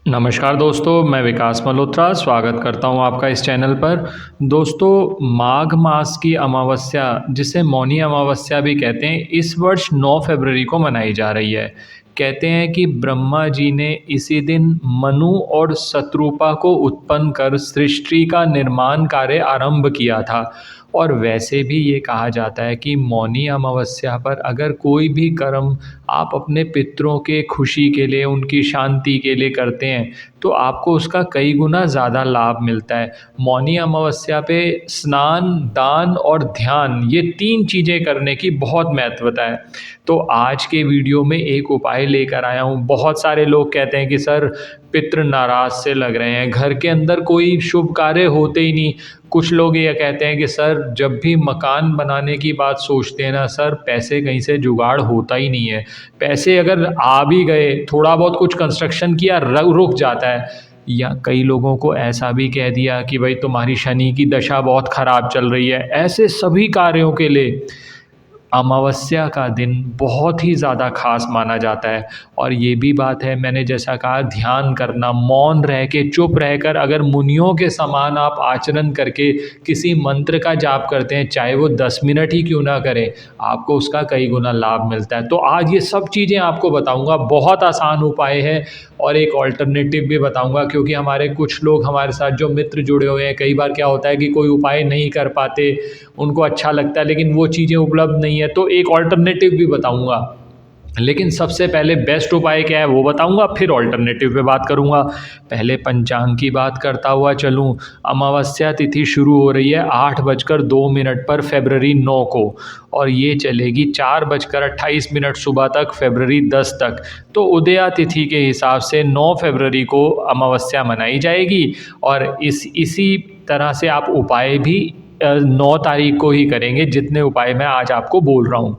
नमस्कार दोस्तों, मैं विकास मल्होत्रा स्वागत करता हूं आपका इस चैनल पर। दोस्तों, माघ मास की अमावस्या, जिसे मौनी अमावस्या भी कहते हैं, इस वर्ष 9 फरवरी को मनाई जा रही है। कहते हैं कि ब्रह्मा जी ने इसी दिन मनु और शत्रुपा को उत्पन्न कर सृष्टि का निर्माण कार्य आरंभ किया था। और वैसे भी ये कहा जाता है कि मौनी अमावस्या पर अगर कोई भी कर्म आप अपने पितरों के खुशी के लिए, उनकी शांति के लिए करते हैं, तो आपको उसका कई गुना ज़्यादा लाभ मिलता है। मौनी अमावस्या पे स्नान, दान और ध्यान, ये 3 चीज़ें करने की बहुत महत्वता है। तो आज के वीडियो में एक उपाय लेकर आया हूँ। बहुत सारे लोग कहते हैं कि सर, पितृ नाराज़ से लग रहे हैं, घर के अंदर कोई शुभ कार्य होते ही नहीं। कुछ लोग ये कहते हैं कि सर, जब भी मकान बनाने की बात सोचते हैं ना सर, पैसे कहीं से जुगाड़ होता ही नहीं है। पैसे अगर आ भी गए, थोड़ा बहुत कुछ कंस्ट्रक्शन किया, रुक जाता है। या कई लोगों को ऐसा भी कह दिया कि भाई तुम्हारी शनि की दशा बहुत ख़राब चल रही है। ऐसे सभी कार्यों के लिए अमावस्या का दिन बहुत ही ज़्यादा ख़ास माना जाता है। और ये भी बात है, मैंने जैसा कहा, ध्यान करना, मौन रह के, चुप रहकर अगर मुनियों के समान आप आचरण करके किसी मंत्र का जाप करते हैं, चाहे वो 10 मिनट ही क्यों ना करें, आपको उसका कई गुना लाभ मिलता है। तो आज ये सब चीज़ें आपको बताऊंगा। बहुत आसान उपाय है और एक ऑल्टरनेटिव भी बताऊंगा, क्योंकि हमारे कुछ लोग हमारे साथ जो मित्र जुड़े हुए हैं, कई बार क्या होता है कि कोई उपाय नहीं कर पाते, उनको अच्छा लगता है लेकिन वो चीज़ें उपलब्ध नहीं है, तो एक ऑल्टरनेटिव भी बताऊंगा। लेकिन सबसे पहले बेस्ट उपाय क्या है वो बताऊंगा, फिर ऑल्टरनेटिव पे बात करूंगा। पहले पंचांग की बात करता हुआ चलूं। अमावस्या तिथि शुरू हो रही है 8:02 पर फरवरी 9 को, और ये चलेगी 4:28 सुबह तक, फरवरी 10 तक। तो उदया तिथि के हिसाब से 9 फरवरी को अमावस्या मनाई जाएगी। और इसी तरह से आप उपाय भी 9 तारीख को ही करेंगे, जितने उपाय मैं आज आपको बोल रहा हूँ।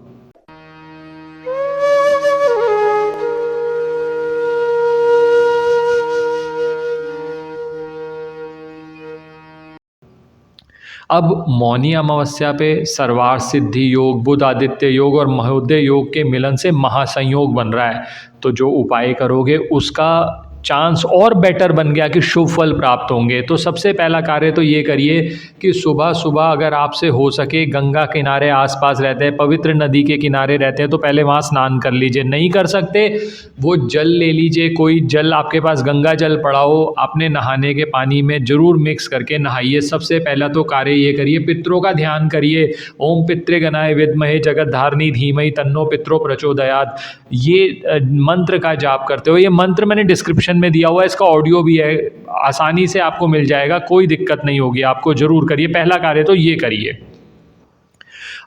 अब मौनी अमावस्या पे सर्वार्थ सिद्धि योग, बुध आदित्य योग और महोदय योग के मिलन से महासंयोग बन रहा है। तो जो उपाय करोगे उसका चांस और बेटर बन गया कि शुभ फल प्राप्त होंगे। तो सबसे पहला कार्य तो ये करिए कि सुबह सुबह अगर आपसे हो सके, गंगा किनारे आसपास रहते हैं, पवित्र नदी के किनारे रहते हैं, तो पहले वहाँ स्नान कर लीजिए। नहीं कर सकते, वो जल ले लीजिए, कोई जल आपके पास गंगा जल पड़ा हो, अपने नहाने के पानी में ज़रूर मिक्स करके नहाइए। सबसे पहला तो कार्य ये करिए, पितरों का ध्यान करिए। ओम पितृ गणाय विद्महे जगत धारणी धीमहि तन्नो पितरो प्रचोदयात, ये मंत्र का जाप करते हो। ये मंत्र मैंने डिस्क्रिप्शन में दिया हुआ है, इसका ऑडियो भी है, आसानी से आपको मिल जाएगा, कोई दिक्कत नहीं होगी आपको। ज़रूर करिए, पहला कार्य तो ये करिए।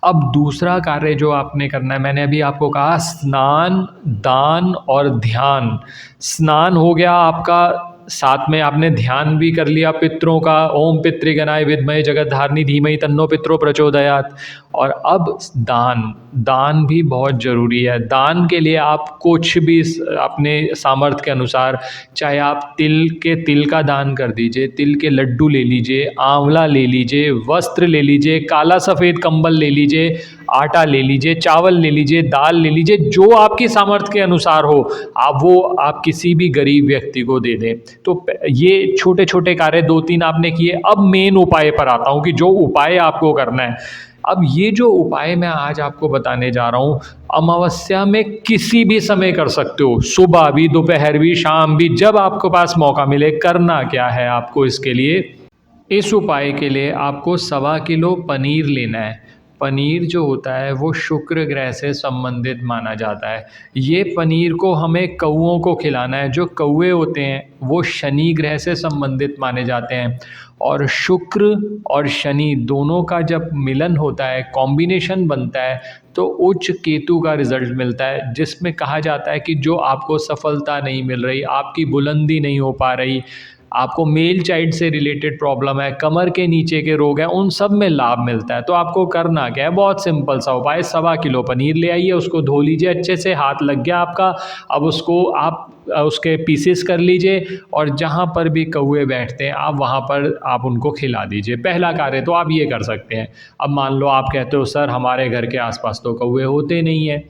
अब दूसरा कार्य जो आपने करना है, मैंने अभी आपको कहा स्नान, दान और ध्यान। स्नान हो गया आपका, साथ में आपने ध्यान भी कर लिया पितरों का, ओम पितृगणाय विद्महे जगतधारिणी धीमहि तन्नो पितरो प्रचोदयात। और अब दान, दान भी बहुत ज़रूरी है। दान के लिए आप कुछ भी अपने सामर्थ्य के अनुसार, चाहे आप तिल का दान कर दीजिए, तिल के लड्डू ले लीजिए, आंवला ले लीजिए, वस्त्र ले लीजिए, काला सफ़ेद कंबल ले लीजिए, आटा ले लीजिए, चावल ले लीजिए, दाल ले लीजिए, जो आपकी सामर्थ्य के अनुसार हो, आप किसी भी गरीब व्यक्ति को दे दें। तो ये छोटे छोटे कार्य 2-3 आपने किए। अब मेन उपाय पर आता हूँ कि जो उपाय आपको करना है। अब ये जो उपाय मैं आज आपको बताने जा रहा हूँ, अमावस्या में किसी भी समय कर सकते हो, सुबह भी, दोपहर भी, शाम भी, जब आपके पास मौका मिले। करना क्या है आपको इसके लिए? इस उपाय के लिए आपको 1.25 किलो पनीर लेना है। पनीर जो होता है वो शुक्र ग्रह से संबंधित माना जाता है। ये पनीर को हमें कौओं को खिलाना है। जो कौवे होते हैं वो शनि ग्रह से संबंधित माने जाते हैं। और शुक्र और शनि दोनों का जब मिलन होता है, कॉम्बिनेशन बनता है, तो उच्च केतु का रिजल्ट मिलता है, जिसमें कहा जाता है कि जो आपको सफलता नहीं मिल रही, आपकी बुलंदी नहीं हो पा रही, आपको मेल चाइल्ड से रिलेटेड प्रॉब्लम है, कमर के नीचे के रोग हैं, उन सब में लाभ मिलता है। तो आपको करना क्या है, बहुत सिंपल सा उपाय। 1.25 किलो पनीर ले आइए, उसको धो लीजिए अच्छे से, हाथ लग गया आपका। अब उसको आप उसके पीसेस कर लीजिए, और जहाँ पर भी कौवे बैठते हैं आप वहाँ पर आप उनको खिला दीजिए। पहला कार्य तो आप ये कर सकते हैं। अब मान लो आप कहते हो सर, हमारे घर के आसपास तो कौवे होते नहीं हैं,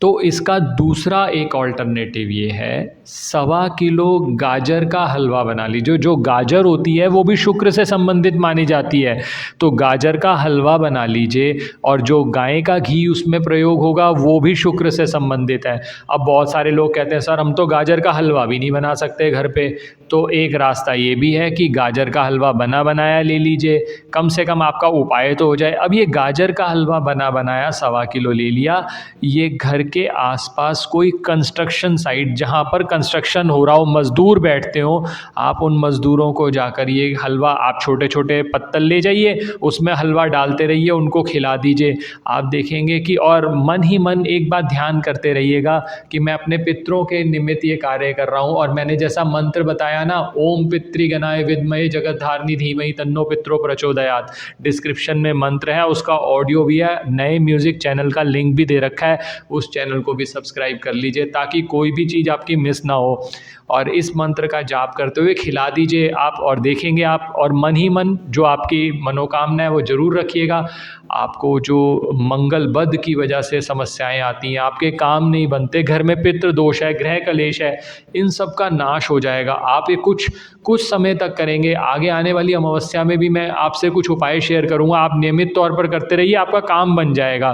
तो इसका दूसरा एक ऑल्टरनेटिव ये है, 1.25 किलो गाजर का हलवा बना लीजिए। जो गाजर होती है वो भी शुक्र से संबंधित मानी जाती है, तो गाजर का हलवा बना लीजिए और जो गाय का घी उसमें प्रयोग होगा वो भी शुक्र से संबंधित है। अब बहुत सारे लोग कहते हैं सर हम तो गाजर का हलवा भी नहीं बना सकते घर पे, तो एक रास्ता ये भी है कि गाजर का हलवा बना बनाया ले लीजिए, कम से कम आपका उपाय तो हो जाए। अब ये गाजर का हलवा बना बनाया 1.25 किलो ले लिया, ये घर के आसपास कोई कंस्ट्रक्शन साइट जहाँ पर कंस्ट्रक्शन हो रहा हो, मज़दूर बैठते हो, आप उन मज़दूरों को जाकर ये हलवा, आप छोटे छोटे पत्तल ले जाइए, उसमें हलवा डालते रहिए, उनको खिला दीजिए। आप देखेंगे कि, और मन ही मन एक बात ध्यान करते रहिएगा कि मैं अपने पितरों के निमित्त ये कार्य कर रहा हूँ। और मैंने जैसा मंत्र बताया ना, ओम पितृगणाय विद्महे जगतधारिणी धीमहि तन्नो पितरो प्रचोदयात्, डिस्क्रिप्शन में मंत्र है, उसका ऑडियो भी है, नए म्यूज़िक चैनल का लिंक भी दे रखा है, उस चैनल को भी सब्सक्राइब कर लीजिए ताकि कोई भी चीज़ आपकी मिस ना हो। और इस मंत्र का जाप करते हुए खिला दीजिए आप, और देखेंगे आप, और मन ही मन जो आपकी मनोकामना है वो ज़रूर रखिएगा। आपको जो मंगल बद की वजह से समस्याएं आती हैं, आपके काम नहीं बनते, घर में पितृ दोष है, गृह कलेश है, इन सब का नाश हो जाएगा। आप ये कुछ समय तक करेंगे, आगे आने वाली अमावस्या में भी मैं आपसे कुछ उपाय शेयर करूँगा, आप नियमित तौर पर करते रहिए, आपका काम बन जाएगा।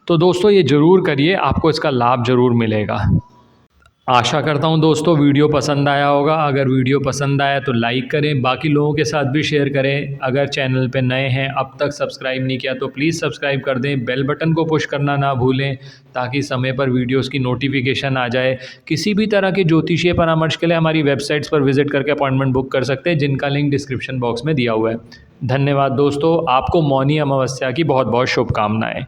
तो दोस्तों ये ज़रूर करिए, आपको इसका लाभ ज़रूर मिलेगा। आशा करता हूँ दोस्तों वीडियो पसंद आया होगा। अगर वीडियो पसंद आया तो लाइक करें, बाकी लोगों के साथ भी शेयर करें। अगर चैनल पे नए हैं, अब तक सब्सक्राइब नहीं किया तो प्लीज़ सब्सक्राइब कर दें, बेल बटन को पुश करना ना भूलें ताकि समय पर वीडियोस की नोटिफिकेशन आ जाए। किसी भी तरह के ज्योतिषीय परामर्श के लिए हमारी वेबसाइट्स पर विजिट करके अपॉइंटमेंट बुक कर सकते हैं, जिनका लिंक डिस्क्रिप्शन बॉक्स में दिया हुआ है। धन्यवाद दोस्तों, आपको मौनी अमावस्या की बहुत बहुत शुभकामनाएँ।